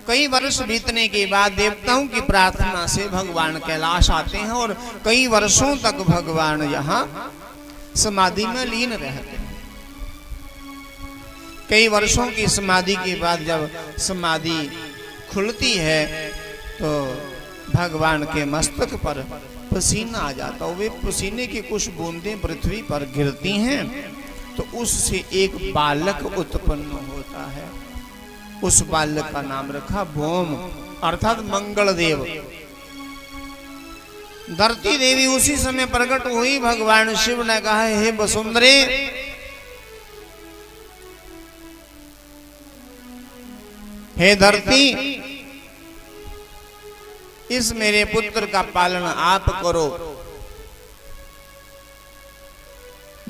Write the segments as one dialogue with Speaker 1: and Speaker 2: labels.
Speaker 1: कई वर्ष बीतने के बाद देवताओं की प्रार्थना से भगवान कैलाश आते हैं और कई वर्षों तक भगवान यहाँ समाधि में लीन रहते हैं। कई वर्षों की समाधि के बाद जब समाधि खुलती है तो भगवान के मस्तक पर पसीना आ जाता है। वे पसीने की कुछ बूंदें पृथ्वी पर गिरती हैं तो उससे एक बालक उत्पन्न होता है। उस बालक का नाम रखा भौम अर्थात मंगल देव। धरती देवी उसी समय प्रकट हुई। भगवान शिव ने कहा, हे वसुंधरे, हे धरती, इस मेरे पुत्र का पालन आप करो।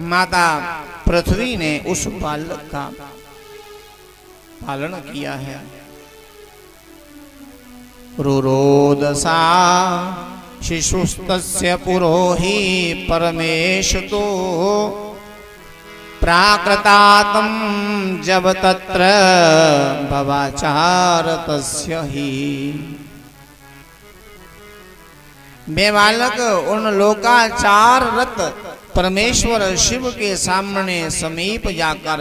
Speaker 1: माता पृथ्वी ने उस बालक का पालन किया है। रुरोदसा शिशुस्तस्य पुरोहि परमेशतो प्राकृतातं जब तत्र भवाचार तस्य ही। वे बालक उन लोकाचार रत परमेश्वर शिव के सामने समीप जाकर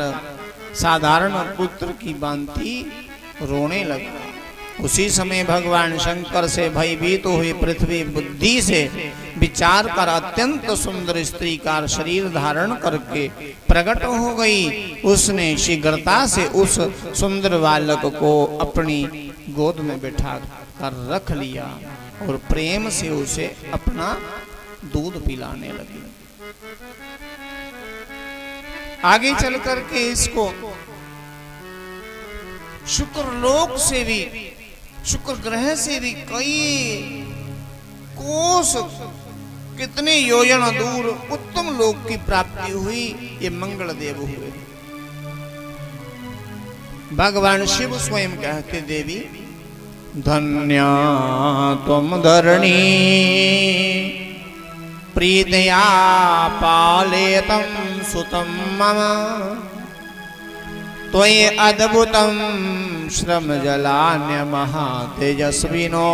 Speaker 1: साधारण पुत्र की भांति रोने लगा। उसी समय भगवान शंकर से भयभीत हुई पृथ्वी बुद्धि से विचार कर अत्यंत सुंदर स्त्री का शरीर धारण करके प्रकट हो गई। उसने शीघ्रता से उस सुंदर बालक को अपनी गोद में बैठा कर रख लिया और प्रेम से उसे अपना दूध पिलाने लगी। आगे चल करके इसको शुक्र लोक से भी, शुक्र ग्रह से भी कई कोस, कितने योजन दूर उत्तम लोक की प्राप्ति हुई। ये मंगल देव हुए। भगवान शिव स्वयं कहते, देवी धन्या तुम धरणी प्रीतया पालेतं सुतं मम त्वयि अद्भुतं श्रम जलान्य महातेजस्विनो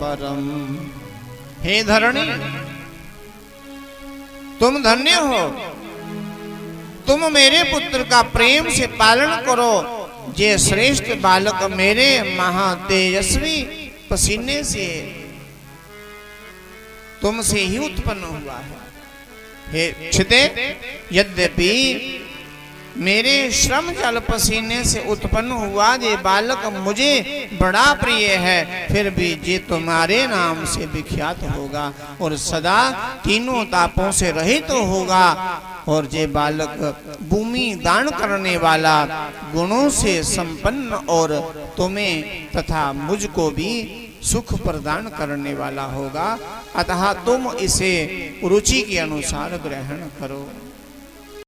Speaker 1: वरम। हे धरणी, तुम धन्य हो। तुम मेरे पुत्र का प्रेम से पालन करो। जे श्रेष्ठ बालक मेरे महातेजस्वी पसीने से तुमसे ही उत्पन्न हुआ है। हे क्षिते, यद्यपि मेरे श्रम जल पसीने से उत्पन्न हुआ ये बालक मुझे बड़ा प्रिय है, फिर भी ये तुम्हारे नाम से विख्यात होगा और सदा तीनों तापों से रहित तो होगा। और ये बालक भूमि दान करने वाला, गुणों से संपन्न और तुम्हें तथा मुझको भी सुख प्रदान करने वाला होगा। अतः तुम इसे रुचि के अनुसार ग्रहण करो।